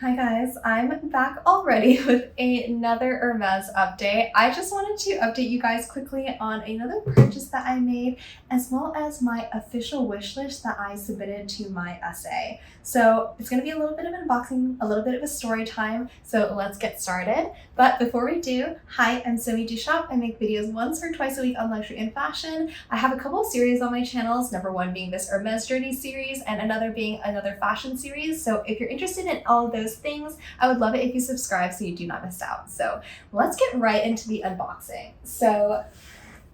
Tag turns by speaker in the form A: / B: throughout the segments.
A: Hi guys, I'm back already with another Hermes update. I just wanted to update you guys quickly on another purchase that I made, as well as my official wish list that I submitted to my essay. So it's going to be a little bit of an unboxing, a little bit of a story time, so let's get started. But before we do, hi, I'm Somidoshoppers. I make videos once or twice a week on luxury and fashion. I have a couple of series on my channels, number one being this Hermes journey series and another being another fashion series. So if you're interested in all of those things, I would love it if you subscribe so you do not miss out. So let's get right into the unboxing. So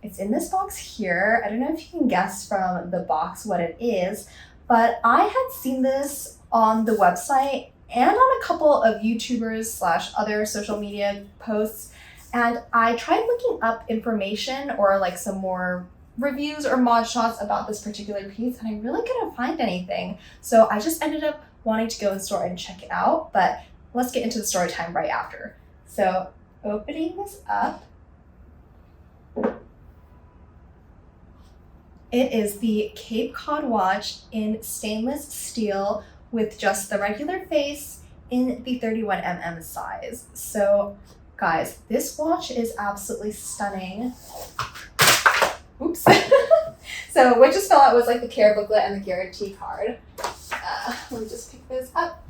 A: it's in this box here. I don't know if you can guess from the box what it is, but I had seen this on the website and on a couple of YouTubers / other social media posts. And I tried looking up information or like some more reviews or mod shots about this particular piece, and I really couldn't find anything. So I just ended up wanting to go in store and check it out, but let's get into the story time right after. So opening this up, it is the Cape Cod watch in stainless steel with just the regular face in the 31mm size. So guys, this watch is absolutely stunning. Oops. So what just fell out was like the care booklet and the guarantee card. Let me just pick this up.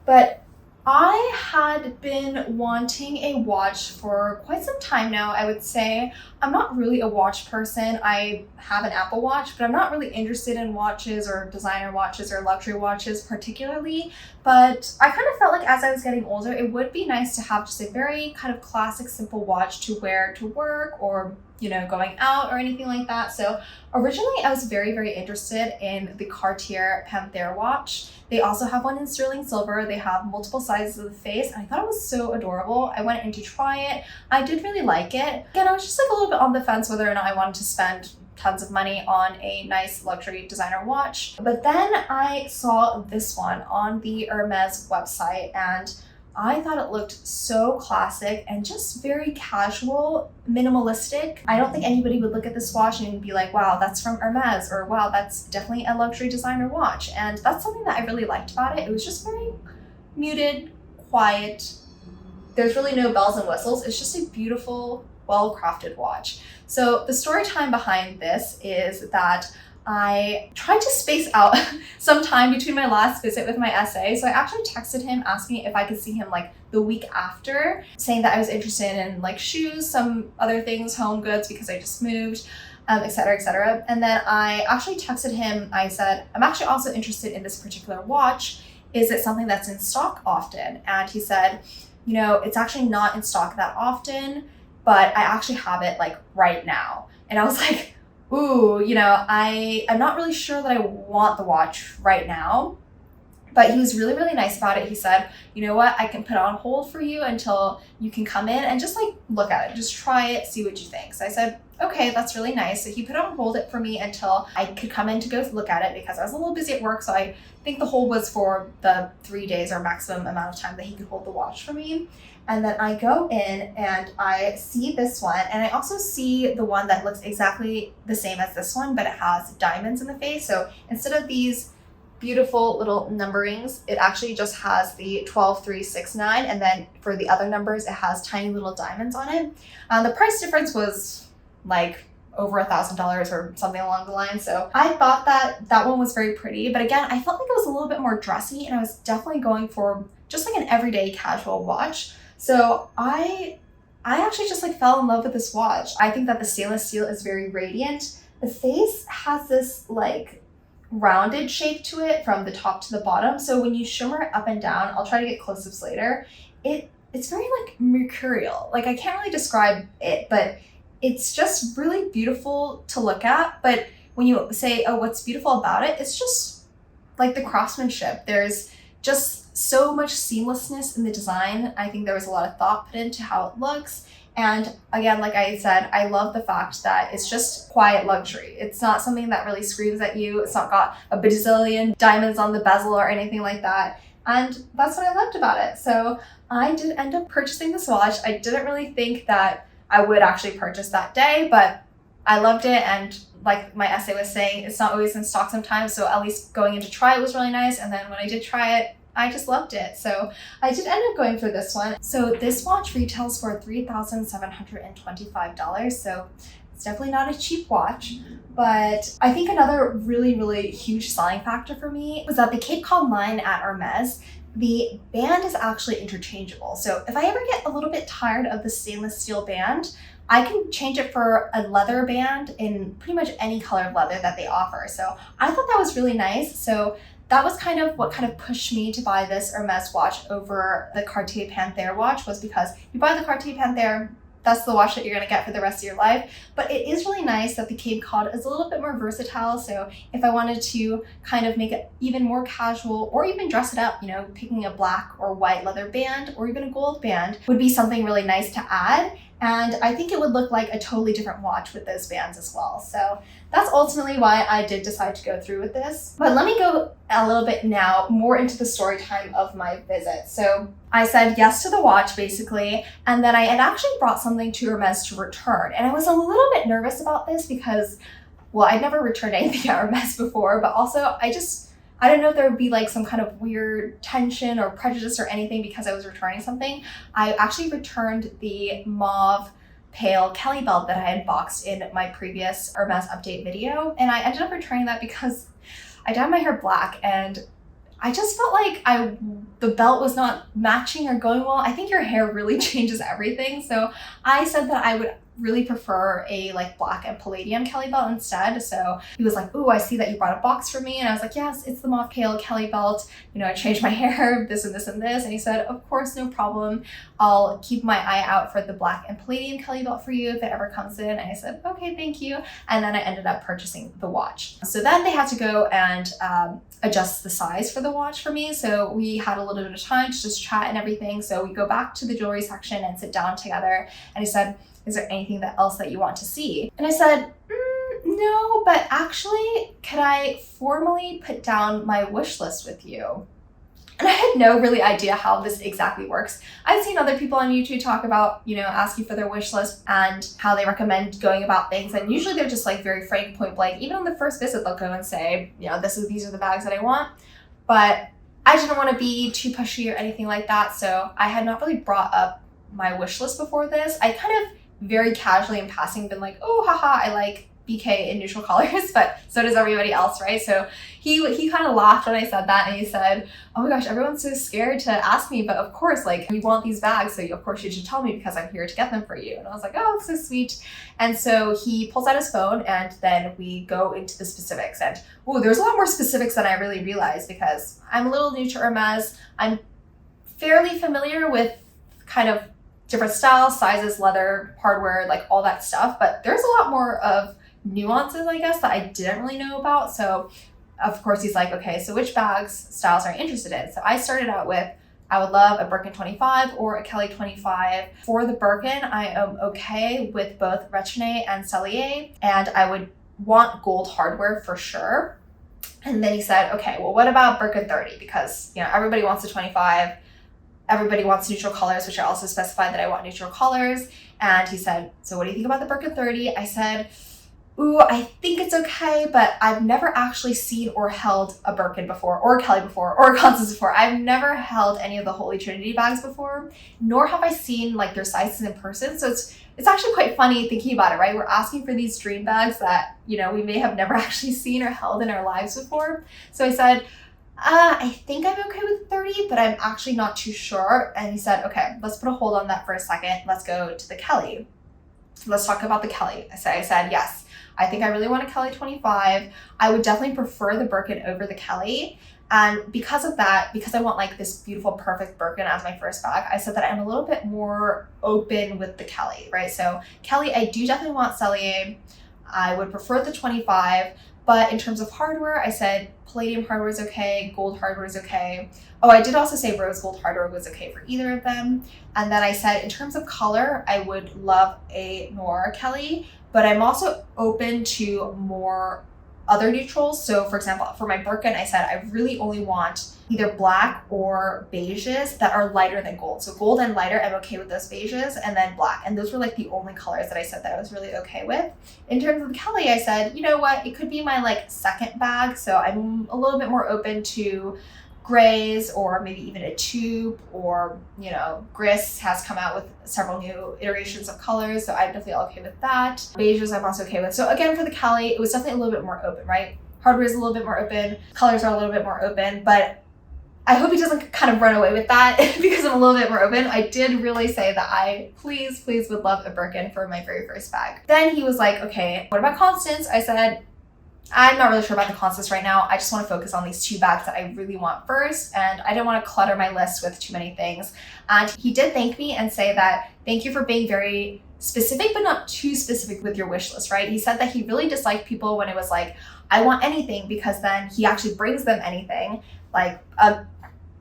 A: But I had been wanting a watch for quite some time now, I would say. I'm not really a watch person. I have an Apple Watch, but I'm not really interested in watches or designer watches or luxury watches particularly. But I kind of felt like as I was getting older, it would be nice to have just a very kind of classic, simple watch to wear to work or, you know, going out or anything like that. So originally I was very, very interested in the Cartier Panthère watch. They also have one in sterling silver. They have multiple sizes of the face, and I thought it was so adorable. I went in to try it. I did really like it. Again, I was just like a little bit on the fence whether or not I wanted to spend tons of money on a nice luxury designer watch. But then I saw this one on the Hermes website, and I thought it looked so classic and just very casual, minimalistic. I don't think anybody would look at this watch and be like, wow, that's from Hermes, or wow, that's definitely a luxury designer watch. And that's something that I really liked about it. It was just very muted, quiet. There's really no bells and whistles. It's just a beautiful, well-crafted watch. So the story time behind this is that I tried to space out some time between my last visit with my essay. So I actually texted him asking if I could see him like the week after, saying that I was interested in like shoes, some other things, home goods, because I just moved, et cetera, et cetera. And then I actually texted him. I said, I'm actually also interested in this particular watch. Is it something that's in stock often? And he said, you know, it's actually not in stock that often, but I actually have it like right now. And I was like, ooh, you know, I'm not really sure that I want the watch right now. But he was really, really nice about it. He said, you know what, I can put it on hold for you until you can come in and just like look at it, just try it, see what you think. So I said, okay, that's really nice. So he put on hold it for me until I could come in to go look at it, because I was a little busy at work. So I think the hold was for the 3 days or maximum amount of time that he could hold the watch for me. And then I go in and I see this one, and I also see the one that looks exactly the same as this one, but it has diamonds in the face. So instead of these beautiful little numberings, it actually just has the 12369, and then for the other numbers, it has tiny little diamonds on it. The price difference was like over $1,000 or something along the line. So I thought that that one was very pretty, but again, I felt like it was a little bit more dressy, and I was definitely going for just like an everyday casual watch. So I actually just like fell in love with this watch. I think that the stainless steel is very radiant. The face has this like rounded shape to it from the top to the bottom. So when you shimmer it up and down, I'll try to get close-ups later, it's very like mercurial. Like I can't really describe it, but it's just really beautiful to look at. But when you say, oh, what's beautiful about it, it's just like the craftsmanship. There's just so much seamlessness in the design. I think there was a lot of thought put into how it looks. And again, like I said, I love the fact that it's just quiet luxury. It's not something that really screams at you. It's not got a bazillion diamonds on the bezel or anything like that. And that's what I loved about it. So I did end up purchasing this watch. I didn't really think that I would actually purchase that day, but I loved it. And like my essay was saying, it's not always in stock sometimes. So at least going in to try it was really nice. And then when I did try it, I just loved it. So I did end up going for this one. So this watch retails for $3,725. So it's definitely not a cheap watch, but I think another really, really huge selling factor for me was that the Cape Cod line at Hermes, the band is actually interchangeable. So if I ever get a little bit tired of the stainless steel band, I can change it for a leather band in pretty much any color of leather that they offer. So I thought that was really nice. So that was kind of what kind of pushed me to buy this Hermes watch over the Cartier Panthère watch, was because you buy the Cartier Panthère, that's the watch that you're gonna get for the rest of your life. But it is really nice that the Cape Cod is a little bit more versatile. So if I wanted to kind of make it even more casual or even dress it up, you know, picking a black or white leather band or even a gold band would be something really nice to add. And I think it would look like a totally different watch with those bands as well. So that's ultimately why I did decide to go through with this. But let me go a little bit now more into the story time of my visit. So I said yes to the watch basically, and then I had actually brought something to Hermes to return. And I was a little bit nervous about this because, well, I'd never returned anything at Hermes before, but also I don't know if there would be like some kind of weird tension or prejudice or anything because I was returning something. I actually returned the mauve pale Kelly belt that I had boxed in my previous Hermes update video. And I ended up returning that because I dyed my hair black and I just felt like the belt was not matching or going well. I think your hair really changes everything. So I said that I would really prefer a like black and palladium Kelly belt instead. So he was like, "Ooh, I see that you brought a box for me." And I was like, "Yes, it's the mauve pale Kelly belt. You know, I changed my hair, this and this and this." And he said, "Of course, no problem. I'll keep my eye out for the black and palladium Kelly belt for you if it ever comes in." And I said, "Okay, thank you." And then I ended up purchasing the watch. So then they had to go and adjust the size for the watch for me. So we had a little bit of time to just chat and everything. So we go back to the jewelry section and sit down together. And he said, "Is there anything else that you want to see?" And I said, "No, but actually, could I formally put down my wish list with you?" And I had no really idea how this exactly works. I've seen other people on YouTube talk about, you know, asking for their wish list and how they recommend going about things. And usually they're just like very frank, point blank. Even on the first visit, they'll go and say, you know, these are the bags that I want. But I didn't want to be too pushy or anything like that. So I had not really brought up my wish list before this. I kind of very casually in passing been like, "Oh, haha, I like BK in neutral colors," but so does everybody else, right? So he kind of laughed when I said that, and he said, "Oh my gosh, everyone's so scared to ask me, but of course, like, we want these bags, so of course you should tell me because I'm here to get them for you." And I was like, "Oh, that's so sweet." And so he pulls out his phone, and then we go into the specifics. And oh, there's a lot more specifics than I really realized because I'm a little new to Hermes. I'm fairly familiar with kind of different styles, sizes, leather, hardware, like all that stuff. But there's a lot more of nuances, I guess, that I didn't really know about. So of course he's like, "Okay, so which bags, styles are you interested in?" So I started out with, I would love a Birkin 25 or a Kelly 25. For the Birkin, I am okay with both Retourne and sellier, and I would want gold hardware for sure. And then he said, "Okay, well, what about Birkin 30? Because, you know, everybody wants a 25. Everybody wants neutral colors," which I also specified that I want neutral colors. And he said, "So what do you think about the Birkin 30? I said, "Ooh, I think it's okay, but I've never actually seen or held a Birkin before, or a Kelly before, or a Constance before. I've never held any of the Holy Trinity bags before, nor have I seen like their sizes in person." So it's actually quite funny thinking about it, right? We're asking for these dream bags that, you know, we may have never actually seen or held in our lives before. So I said, "I think I'm okay with 30, but I'm actually not too sure." And he said, "Okay, let's put a hold on that for a second. Let's go to the Kelly. Let's talk about the Kelly." I said, "Yes, I think I really want a Kelly 25. I would definitely prefer the Birkin over the Kelly. And because of that, because I want like this beautiful, perfect Birkin as my first bag, I said that I'm a little bit more open with the Kelly, right? So Kelly, I do definitely want sellier. I would prefer the 25. But in terms of hardware, I said palladium hardware is okay, gold hardware is okay. Oh, I did also say rose gold hardware was okay for either of them. And then I said in terms of color, I would love a noir Kelly, but I'm also open to more other neutrals. So for example, for my Birkin, I said I really only want either black or beiges that are lighter than gold. So gold and lighter, I'm okay with those beiges, and then black. And those were like the only colors that I said that I was really okay with. In terms of the Kelly, I said, you know what, it could be my like second bag. So I'm a little bit more open to grays, or maybe even a taupe, or, you know, Gris has come out with several new iterations of colors, so I'm definitely okay with that. Beiges I'm also okay with. So again, for the Cali, it was definitely a little bit more open, right? Hardware is a little bit more open, colors are a little bit more open, but I hope he doesn't kind of run away with that because I'm a little bit more open. I did really say that I please would love a Birkin for my very first bag. Then he was like, okay, what about Constance? I said, I'm not really sure about the Constance right now. I just want to focus on these 2 bags that I really want first, and I didn't want to clutter my list with too many things. And he did thank me and say that, thank you for being very specific, but not too specific with your wish list, right? He said that he really disliked people when it was like, I want anything, because then he actually brings them anything, like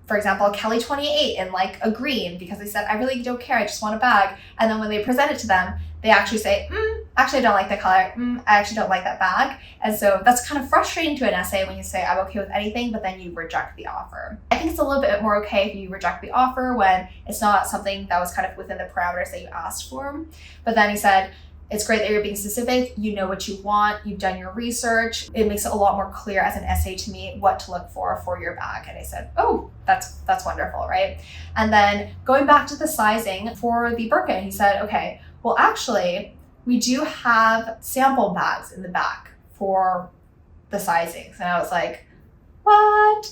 A: for example, Kelly 28 in like a green, because they said, I really don't care, I just want a bag. And then when they present it to them, they actually say, actually I don't like that color, I actually don't like that bag. And so that's kind of frustrating to an essay when you say, I'm okay with anything, but then you reject the offer. I think it's a little bit more okay if you reject the offer when it's not something that was kind of within the parameters that you asked for. But then he said, it's great that you're being specific, you know what you want, you've done your research. It makes it a lot more clear as an essay to me what to look for your bag. And I said, oh, that's wonderful, right? And then going back to the sizing for the Birkin, he said, okay, well, actually, we do have sample bags in the back for the sizings. And I was like, what?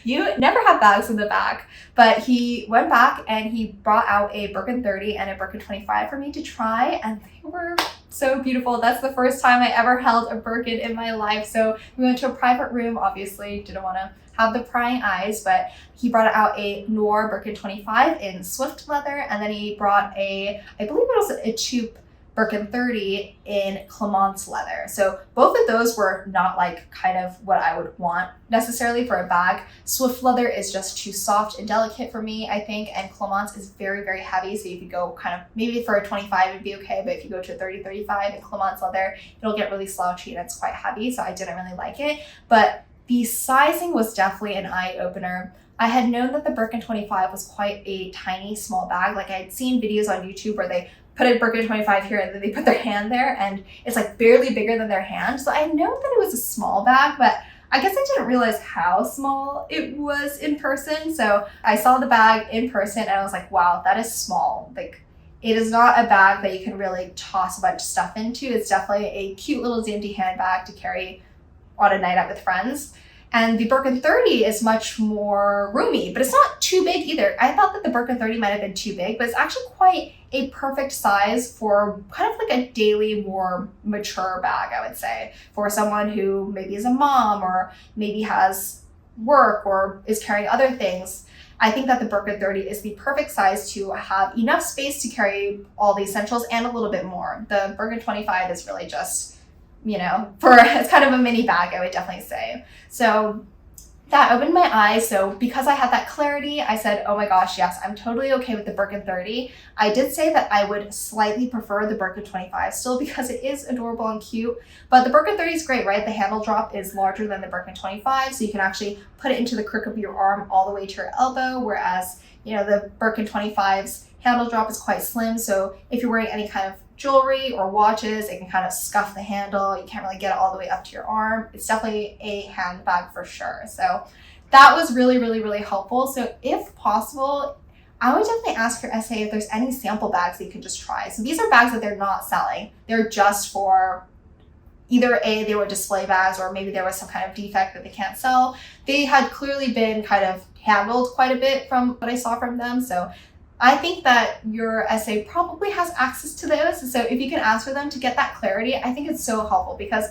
A: You never have bags in the back. But he went back and he brought out a Birkin 30 and a Birkin 25 for me to try, and they were so beautiful. That's the first time I ever held a Birkin in my life. So we went to a private room, obviously didn't want to have the prying eyes, but he brought out a noir Birkin 25 in Swift leather, and then he brought I believe it was a taupe Birkin 30 in Clemence leather. So both of those were not like kind of what I would want necessarily for a bag. Swift leather is just too soft and delicate for me, I think, and Clemence is very heavy. So if you go kind of, maybe for a 25 it'd be okay, but if you go to a 30, 35 in Clemence leather, it'll get really slouchy and it's quite heavy, so I didn't really like it. But the sizing was definitely an eye-opener. I had known that the Birkin 25 was quite a tiny, small bag. Like I had seen videos on YouTube where they put a Birkin 25 here and then they put their hand there and it's like barely bigger than their hand. So I know that it was a small bag, but I guess I didn't realize how small it was in person. So I saw the bag in person and I was like, wow, that is small. Like, it is not a bag that you can really toss a bunch of stuff into. It's definitely a cute little dainty handbag to carry on a night out with friends. And the Birkin 30 is much more roomy, but it's not too big either. I thought that the Birkin 30 might have been too big, but it's actually quite a perfect size for kind of like a daily, more mature bag, I would say, for someone who maybe is a mom or maybe has work or is carrying other things. I think that the Birkin 30 is the perfect size to have enough space to carry all the essentials and a little bit more. The Birkin 25 is really just, you know, it's kind of a mini bag, I would definitely say. So that opened my eyes. So because I had that clarity, I said, oh my gosh, yes, I'm totally okay with the Birkin 30. I did say that I would slightly prefer the Birkin 25 still because it is adorable and cute, but the Birkin 30 is great, right? The handle drop is larger than the Birkin 25, so you can actually put it into the crook of your arm all the way to your elbow, whereas, you know, the Birkin 25's handle drop is quite slim, so if you're wearing any kind of jewelry or watches, it can kind of scuff the handle. You can't really get it all the way up to your arm. It's definitely a handbag for sure. So that was really helpful. So if possible, I would definitely ask your SA if there's any sample bags that you can just try. So these are bags that they're not selling. They're just for either they were display bags or maybe there was some kind of defect that they can't sell. They had clearly been kind of handled quite a bit from what I saw from them. So I think that your essay probably has access to those. So if you can ask for them to get that clarity, I think it's so helpful because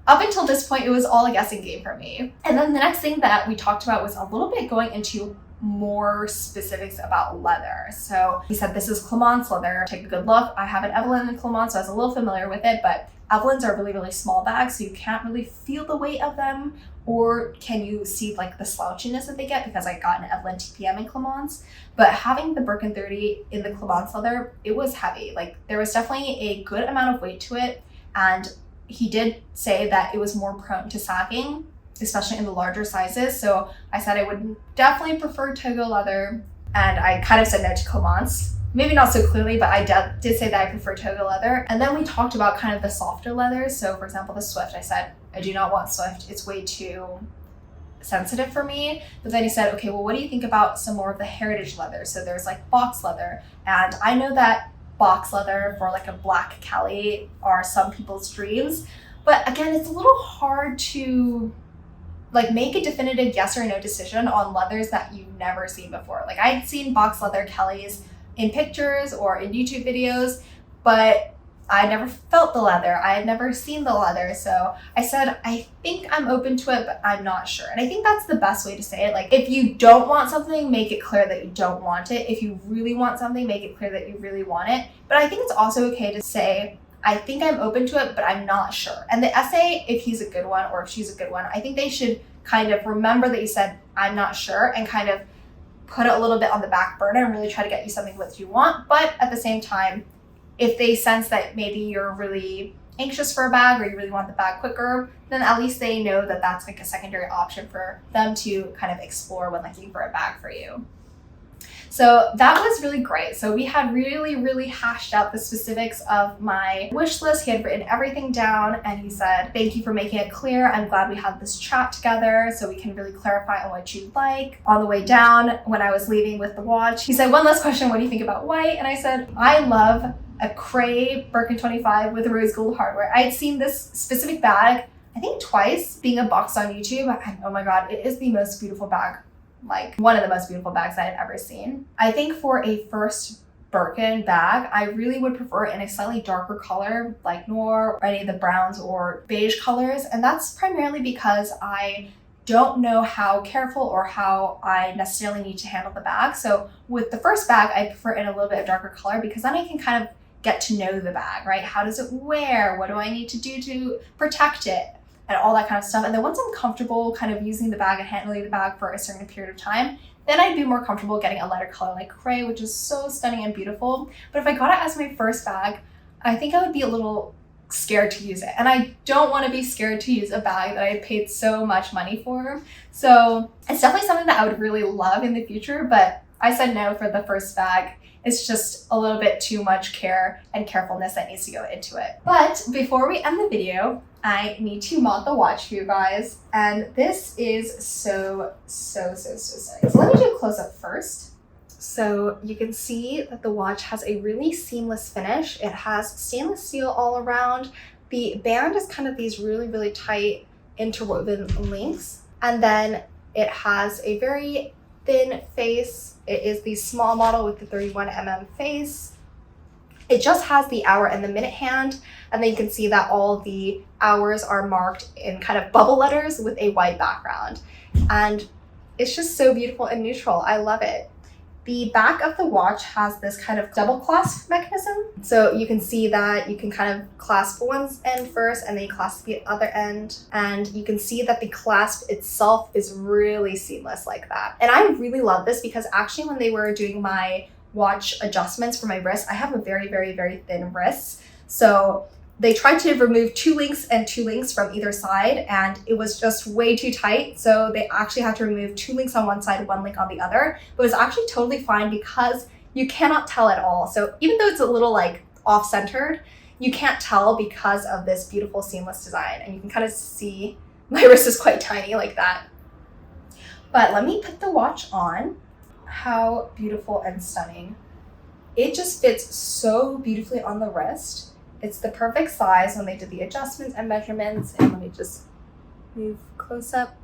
A: up until this point, it was all a guessing game for me. And then the next thing that we talked about was a little bit going into more specifics about leather. So he said, this is Clemence leather. Take a good look. I have an Evelyn in Clemence, so I was a little familiar with it, but Evelyns are really small bags, so you can't really feel the weight of them, or can you see like the slouchiness that they get, because I got an Evelyn TPM in Clemence. But having the Birkin 30 in the Clemence leather, it was heavy. Like there was definitely a good amount of weight to it, and he did say that it was more prone to sagging, especially in the larger sizes. So I said I would definitely prefer Togo leather, and I kind of said no to Clemence. Maybe not so clearly, but I did say that I prefer Togo leather. And then we talked about kind of the softer leathers. So for example, the Swift, I said, I do not want Swift. It's way too sensitive for me. But then he said, okay, well, what do you think about some more of the heritage leather? So there's like box leather, and I know that box leather for like a black Kelly are some people's dreams, but again, it's a little hard to like make a definitive yes or no decision on leathers that you've never seen before. Like I'd seen box leather Kellys in pictures or in YouTube videos, but I never felt the leather. I had never seen the leather. So I said, I think I'm open to it, but I'm not sure. And I think that's the best way to say it. Like if you don't want something, make it clear that you don't want it. If you really want something, make it clear that you really want it. But I think it's also okay to say, I think I'm open to it, but I'm not sure. And the essay, if he's a good one or if she's a good one, I think they should kind of remember that you said, I'm not sure, and kind of put it a little bit on the back burner and really try to get you something that you want. But at the same time, if they sense that maybe you're really anxious for a bag or you really want the bag quicker, then at least they know that that's like a secondary option for them to kind of explore when looking for a bag for you. So that was really great. So we had really hashed out the specifics of my wish list. He had written everything down and he said, thank you for making it clear. I'm glad we had this chat together so we can really clarify on what you'd like. On the way down, when I was leaving with the watch, he said, one last question, what do you think about white? And I said, I love a Cray Birkin 25 with rose gold hardware. I had seen this specific bag, I think twice, being unboxed on YouTube. And oh my God, it is the most beautiful bag. Like one of the most beautiful bags I've ever seen. I think for a first Birkin bag, I really would prefer it in a slightly darker color, like noir or any of the browns or beige colors. And that's primarily because I don't know how careful or how I necessarily need to handle the bag. So with the first bag, I prefer it in a little bit of darker color because then I can kind of get to know the bag, right? How does it wear? What do I need to do to protect it? And all that kind of stuff. And then once I'm comfortable kind of using the bag and handling the bag for a certain period of time, then I'd be more comfortable getting a lighter color like Cray, which is so stunning and beautiful. But if I got it as my first bag, I think I would be a little scared to use it. And I don't want to be scared to use a bag that I paid so much money for. So it's definitely something that I would really love in the future, but I said no for the first bag. It's just a little bit too much care and carefulness that needs to go into it. But before we end the video, I need to mount the watch for you guys. And this is so stunning. So let me do a close up first. So you can see that the watch has a really seamless finish. It has stainless steel all around. The band is kind of these really tight interwoven links. And then it has a very thin face. It is the small model with the 31mm face. It just has the hour and the minute hand, and then you can see that all the hours are marked in kind of bubble letters with a white background. And it's just so beautiful and neutral. I love it. The back of the watch has this kind of double clasp mechanism. So you can see that you can kind of clasp one end first and then you clasp the other end. And you can see that the clasp itself is really seamless like that. And I really love this because actually when they were doing my watch adjustments for my wrist, I have a very thin wrist. So they tried to remove 2 links and 2 links from either side, and it was just way too tight. So they actually had to remove 2 links on one side, 1 link on the other. But it was actually totally fine because you cannot tell at all. So even though it's a little like off-centered, you can't tell because of this beautiful seamless design. And you can kind of see my wrist is quite tiny like that. But let me put the watch on. How beautiful and stunning. It just fits so beautifully on the wrist. It's the perfect size when they did the adjustments and measurements. And let me just move close up.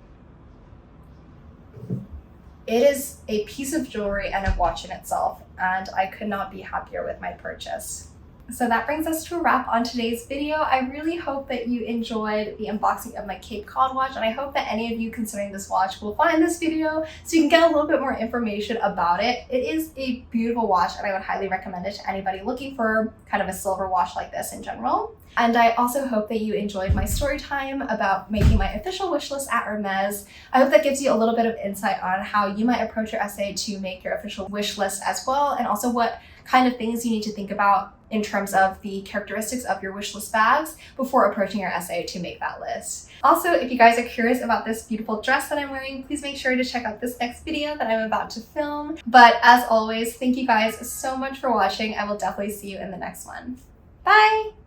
A: It is a piece of jewelry and a watch in itself, and I could not be happier with my purchase. So that brings us to a wrap on today's video. I really hope that you enjoyed the unboxing of my Cape Cod watch, and I hope that any of you considering this watch will find this video so you can get a little bit more information about it. It is a beautiful watch, and I would highly recommend it to anybody looking for kind of a silver watch like this in general. And I also hope that you enjoyed my story time about making my official wish list at Hermes. I hope that gives you a little bit of insight on how you might approach your essay to make your official wish list as well, and also what kind of things you need to think about in terms of the characteristics of your wish list bags before approaching your essay to make that list. Also, if you guys are curious about this beautiful dress that I'm wearing, please make sure to check out this next video that I'm about to film. But as always, thank you guys so much for watching. I will definitely see you in the next one. Bye!